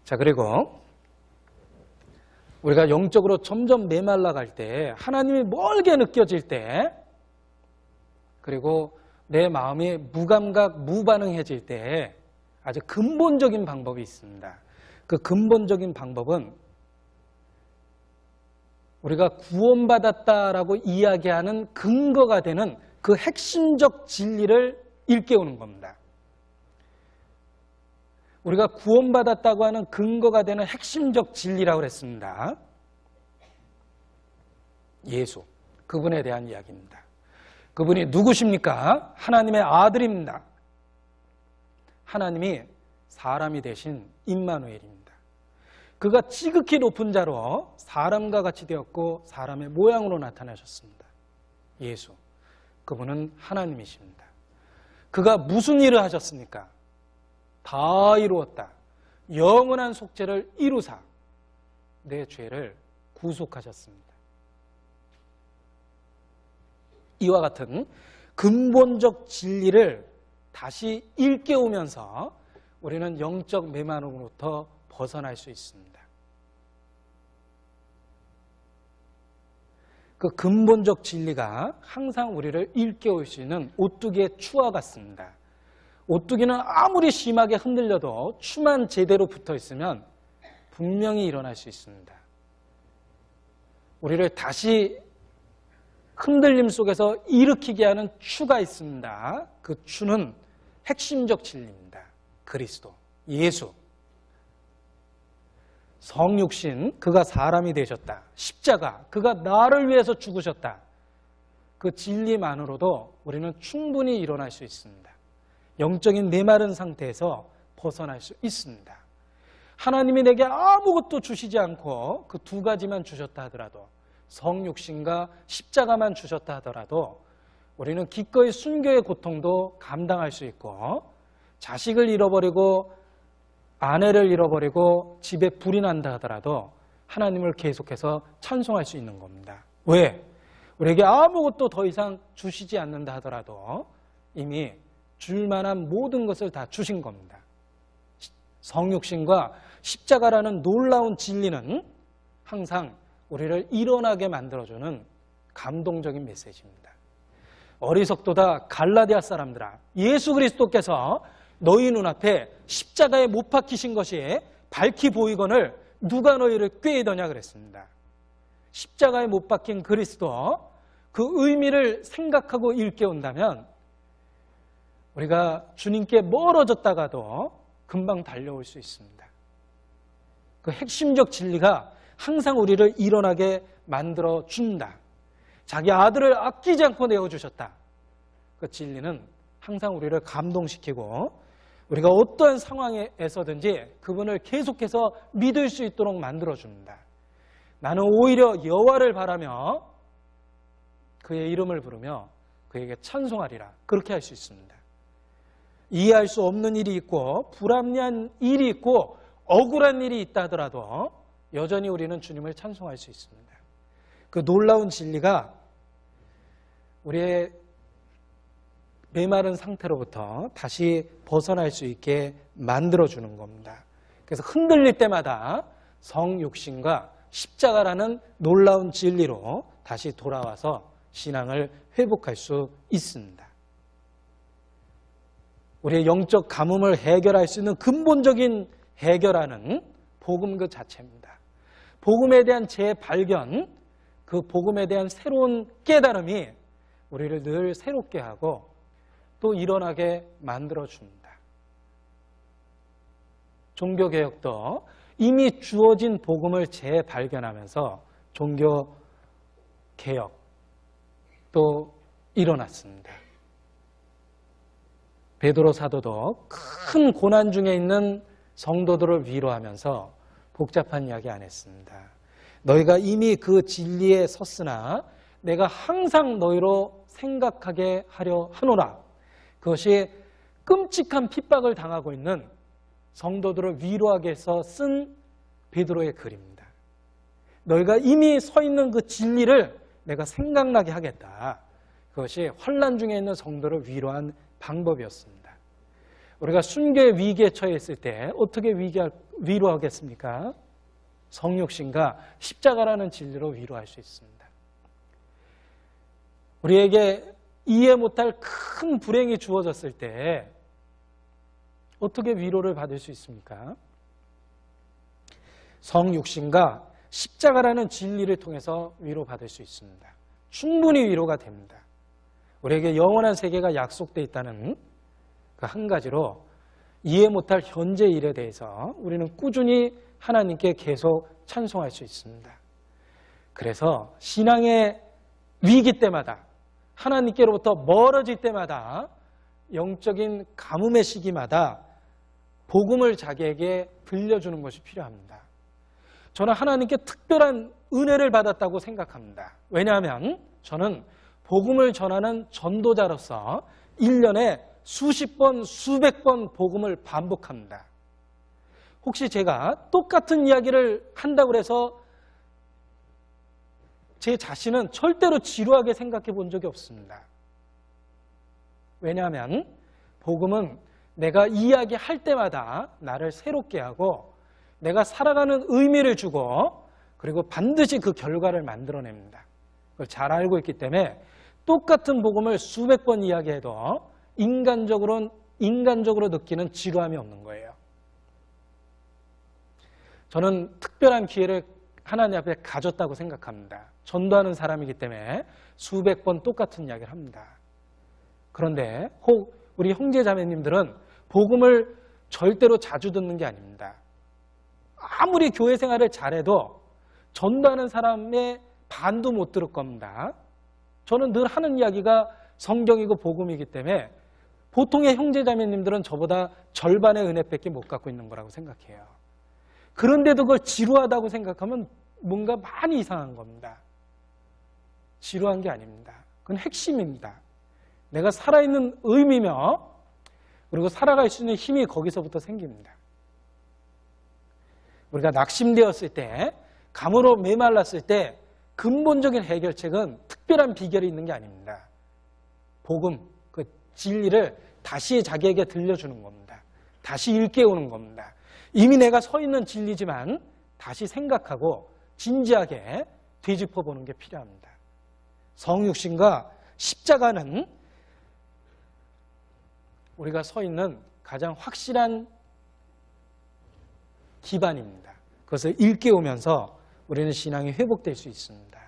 자, 그리고 우리가 영적으로 점점 메말라갈 때, 하나님이 멀게 느껴질 때, 그리고 내 마음이 무감각, 무반응해질 때 아주 근본적인 방법이 있습니다. 그 근본적인 방법은 우리가 구원받았다라고 이야기하는 근거가 되는 그 핵심적 진리를 일깨우는 겁니다. 우리가 구원받았다고 하는 근거가 되는 핵심적 진리라고 그랬습니다. 예수, 그분에 대한 이야기입니다. 그분이 누구십니까? 하나님의 아들입니다. 하나님이 사람이 되신 임마누엘입니다. 그가 지극히 높은 자로 사람과 같이 되었고 사람의 모양으로 나타나셨습니다. 예수, 그분은 하나님이십니다. 그가 무슨 일을 하셨습니까? 다 이루었다. 영원한 속죄를 이루사 내 죄를 구속하셨습니다. 이와 같은 근본적 진리를 다시 일깨우면서 우리는 영적 메마름으로부터 벗어날 수 있습니다. 그 근본적 진리가 항상 우리를 일깨울 수 있는 오뚜기의 추와 같습니다. 오뚜기는 아무리 심하게 흔들려도 추만 제대로 붙어 있으면 분명히 일어날 수 있습니다. 우리를 다시 흔들림 속에서 일으키게 하는 추가 있습니다. 그 추는 핵심적 진리입니다. 그리스도, 예수, 성육신, 그가 사람이 되셨다. 십자가, 그가 나를 위해서 죽으셨다. 그 진리만으로도 우리는 충분히 일어날 수 있습니다. 영적인 메마른 상태에서 벗어날 수 있습니다. 하나님이 내게 아무것도 주시지 않고 그 두 가지만 주셨다 하더라도, 성육신과 십자가만 주셨다 하더라도 우리는 기꺼이 순교의 고통도 감당할 수 있고, 자식을 잃어버리고 아내를 잃어버리고 집에 불이 난다 하더라도 하나님을 계속해서 찬송할 수 있는 겁니다. 왜? 우리에게 아무것도 더 이상 주시지 않는다 하더라도 이미 줄 만한 모든 것을 다 주신 겁니다. 성육신과 십자가라는 놀라운 진리는 항상 우리를 일어나게 만들어주는 감동적인 메시지입니다. 어리석도다 갈라디아 사람들아, 예수 그리스도께서 너희 눈앞에 십자가에 못 박히신 것이 밝히 보이거늘 누가 너희를 꾀이더냐 그랬습니다. 십자가에 못 박힌 그리스도, 그 의미를 생각하고 일깨운다면 우리가 주님께 멀어졌다가도 금방 달려올 수 있습니다. 그 핵심적 진리가 항상 우리를 일어나게 만들어준다. 자기 아들을 아끼지 않고 내어주셨다. 그 진리는 항상 우리를 감동시키고 우리가 어떠한 상황에서든지 그분을 계속해서 믿을 수 있도록 만들어줍니다. 나는 오히려 여호와를 바라며 그의 이름을 부르며 그에게 찬송하리라. 그렇게 할 수 있습니다. 이해할 수 없는 일이 있고 불합리한 일이 있고 억울한 일이 있다 하더라도 여전히 우리는 주님을 찬송할 수 있습니다. 그 놀라운 진리가 우리의 메마른 상태로부터 다시 벗어날 수 있게 만들어주는 겁니다. 그래서 흔들릴 때마다 성육신과 십자가라는 놀라운 진리로 다시 돌아와서 신앙을 회복할 수 있습니다. 우리의 영적 가뭄을 해결할 수 있는 근본적인 해결하는 복음 그 자체입니다. 복음에 대한 재발견, 그 복음에 대한 새로운 깨달음이 우리를 늘 새롭게 하고 또 일어나게 만들어줍니다. 종교개혁도 이미 주어진 복음을 재발견하면서 종교개혁 또 일어났습니다. 베드로 사도도 큰 고난 중에 있는 성도들을 위로하면서 복잡한 이야기 안 했습니다. 너희가 이미 그 진리에 섰으나 내가 항상 너희로 생각하게 하려 하노라. 그것이 끔찍한 핍박을 당하고 있는 성도들을 위로하기 위해서 쓴 베드로의 글입니다. 너희가 이미 서 있는 그 진리를 내가 생각나게 하겠다. 그것이 환난 중에 있는 성도를 위로한 방법이었습니다. 우리가 순교의 위기에 처해 있을 때 어떻게 위로하겠습니까? 성육신과 십자가라는 진리로 위로할 수 있습니다. 우리에게 이해 못할 큰 불행이 주어졌을 때 어떻게 위로를 받을 수 있습니까? 성육신과 십자가라는 진리를 통해서 위로받을 수 있습니다. 충분히 위로가 됩니다. 우리에게 영원한 세계가 약속되어 있다는 그 한 가지로 이해 못할 현재 일에 대해서 우리는 꾸준히 하나님께 계속 찬송할 수 있습니다. 그래서 신앙의 위기 때마다 하나님께로부터 멀어질 때마다 영적인 가뭄의 시기마다 복음을 자기에게 들려주는 것이 필요합니다. 저는 하나님께 특별한 은혜를 받았다고 생각합니다. 왜냐하면 저는 복음을 전하는 전도자로서 1년에 수십 번, 수백 번 복음을 반복합니다. 혹시 제가 똑같은 이야기를 한다고 해서 제 자신은 절대로 지루하게 생각해 본 적이 없습니다. 왜냐하면 복음은 내가 이야기할 때마다 나를 새롭게 하고 내가 살아가는 의미를 주고 그리고 반드시 그 결과를 만들어냅니다. 그걸 잘 알고 있기 때문에 똑같은 복음을 수백 번 이야기해도 인간적으로 느끼는 지루함이 없는 거예요. 저는 특별한 기회를 하나님 앞에 가졌다고 생각합니다. 전도하는 사람이기 때문에 수백 번 똑같은 이야기를 합니다. 그런데 혹 우리 형제자매님들은 복음을 절대로 자주 듣는 게 아닙니다. 아무리 교회 생활을 잘해도 전도하는 사람의 반도 못 들을 겁니다. 저는 늘 하는 이야기가 성경이고 복음이기 때문에 보통의 형제자매님들은 저보다 절반의 은혜밖에 못 갖고 있는 거라고 생각해요. 그런데도 그걸 지루하다고 생각하면 뭔가 많이 이상한 겁니다. 지루한 게 아닙니다. 그건 핵심입니다. 내가 살아있는 의미며 그리고 살아갈 수 있는 힘이 거기서부터 생깁니다. 우리가 낙심되었을 때, 감으로 메말랐을 때 근본적인 해결책은 특별한 비결이 있는 게 아닙니다. 복음, 그 진리를 다시 자기에게 들려주는 겁니다. 다시 일깨우는 겁니다. 이미 내가 서 있는 진리지만 다시 생각하고 진지하게 되짚어보는 게 필요합니다. 성육신과 십자가는 우리가 서 있는 가장 확실한 기반입니다. 그것을 일깨우면서 우리는 신앙이 회복될 수 있습니다.